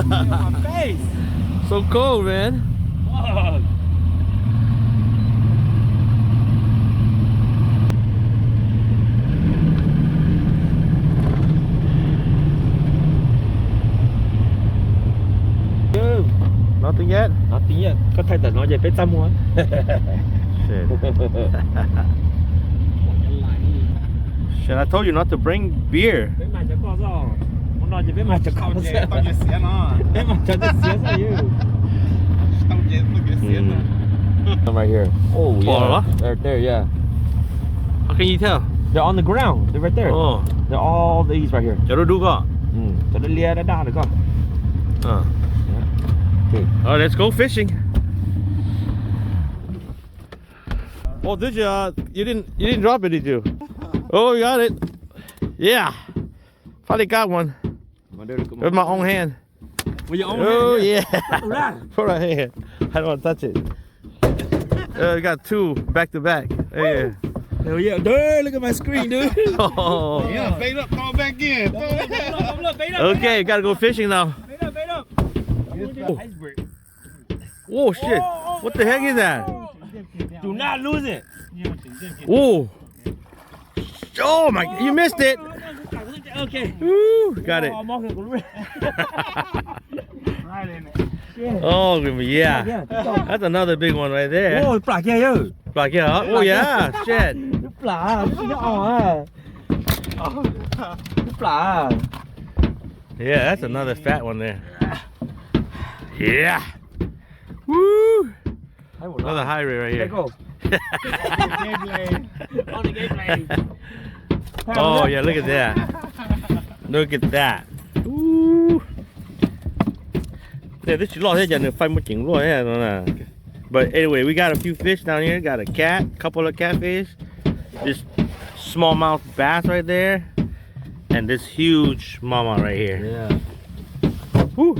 my face. So cold, man. Fuck. Nothing yet? Nothing yet. Có thay tờ nói về bếp tâm không? Shit. Shit, I told you not to bring beer. Bếp mà cho con sao? Muốn nói về bếp mà cho con sao? Tao xé nó. Bếp mà cho xé sao you? Tao xé nó. Right here. Oh yeah. They're there, yeah. How can you tell? They're on the ground. They're right there. Oh. They're all these right here. Cho nó đu có. Cho nó lia đã đa được con. Okay. All right, let's go fishing. Oh, did you? You didn't drop it, did you? Oh, you got it. Yeah. Finally got one. With my own hand. With your own Oh hand? yeah. Put my hand. I don't want to touch it. I got two back to back. Yeah. Hell yeah, dude, look at my screen, dude. Oh. Yeah, bait up, throw it back in. Okay, gotta go fishing now. Bait up. Oh shit! What the heck is that? Do not lose it. Oh! Oh my! You missed it. Okay. Woo, got it. Oh yeah, that's another big one right there. Oh, plak kia chứ. Like yeah. Oh yeah, shit. Plak, nó à. Plak. Yeah, that's another fat one there. Yeah. Woo! Another high rate right here. Go. On the game plane. Oh yeah, look at that. Look at that. Woo! Yeah, this is lot here. Just find more things. But anyway, we got a few fish down here. Got a couple of catfish, this smallmouth bass right there, and this huge smallmouth right here. Yeah. Woo!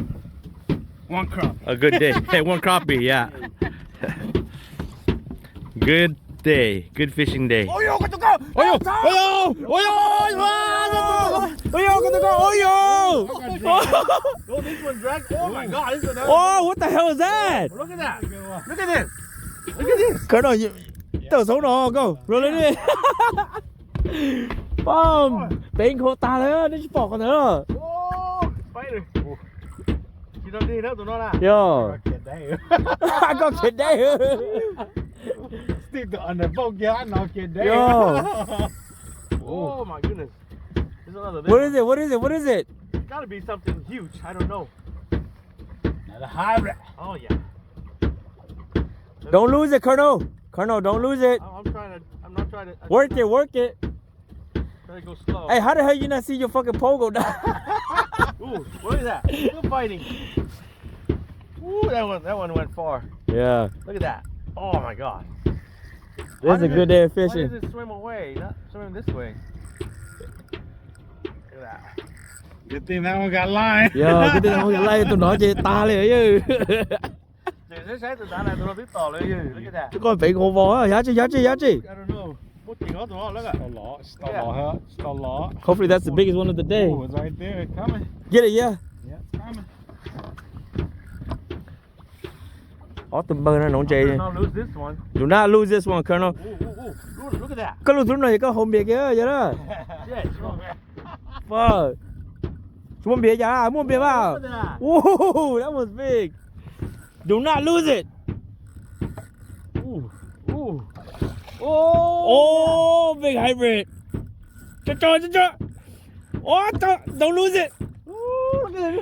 One crop. A good day. Hey, one crappie, yeah. Good day. Good fishing day. Oh yo, got to go. Oh yo! Oh yo! Oh yo! Got to go! Oh yo! Oh, this one dragged. Oh my god, this is Oh, what the hell is that? Look at that. Look at this. Look at this. Cỡ rồi, tao sống nó, go. Rồi lên đi. Bom! Bên khô ta nữa, nó chỉ bỏ con nữa. Oh, spider. Chị đâu đi đâu tụi nó là. Yo. I got kid there. Stick the on the boat, yeah, I know kid there. Yo. Oh my goodness. There's another big What one. is it? What is it? What is it? It's gotta be something huge. I don't know. The hybrid. Oh yeah. Don't lose it, Colonel. Colonel, don't lose it. I'm not trying to. Work it, work it. Try to go slow. Hey, how the hell you not see your fucking pole go down? Ooh, what is that? Still fighting. Ooh, that one went far. Yeah. Look at that. Oh my god. This is a good day of Why fishing. does it swim away? Not swim this way. Look at that. Good thing that one got line. Yo, cái tiếng không lay tụi nó chơi ta liền chứ. Nó sẽ từ đá này tụi nó biết tỏ lên chứ. Look at that. Cái con bị ngộ vò á, giá chi. I don't know. What the hell? Look at Still law, still law, huh? Still law. Hopefully that's the biggest one of the day. Oh, it's right there, it's coming. Get it, yeah. Yeah, it's coming. Tụm bơ nó nóng chơi. Do not lose this one. Do not lose this one, Colonel. Look at that. Có lúc tụi này có hồn bia kìa, vậy đó. Shit. Fuck. Muốn bia giá, muốn bia vào. Look at that. Whoa, that was big. Do not lose it. Ooh. Oh, big hybrid. Cho. Oh, don't lose it.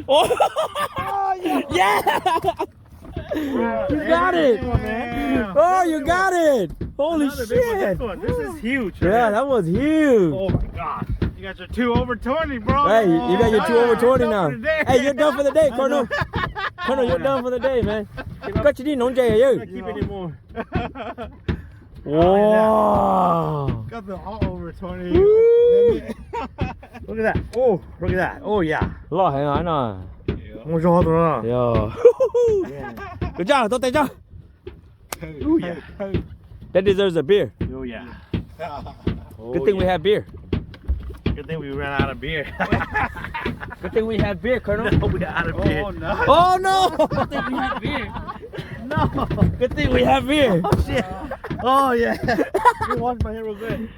Oh, yeah. You got it. Oh, you got it. Holy Another big one. shit. This is huge. Yeah, that was huge. Oh my god. You got your 2 over 20, bro. Hey, you got your 2 over 20 now. for the day. Hey, you're done for the day, Colonel. Colonel, you're done for the day, man. Got you nóng chơi hả chứ? Keep it in more. Wow. Got the all over 20. Look at that. Oh, look at that. Oh yeah. Lo hả anh à? Không rõ tụi nó. Yo. Good job, tốt tay cho. Oh yeah. That deserves a beer. Oh yeah. Good thing we have beer. Good thing we ran out of beer. Good thing we had beer, Colonel. No, we out of beer. Oh no. Oh no! Good thing we had beer. No. Good thing we have beer. Oh shit. Oh yeah. You washed my hair real good.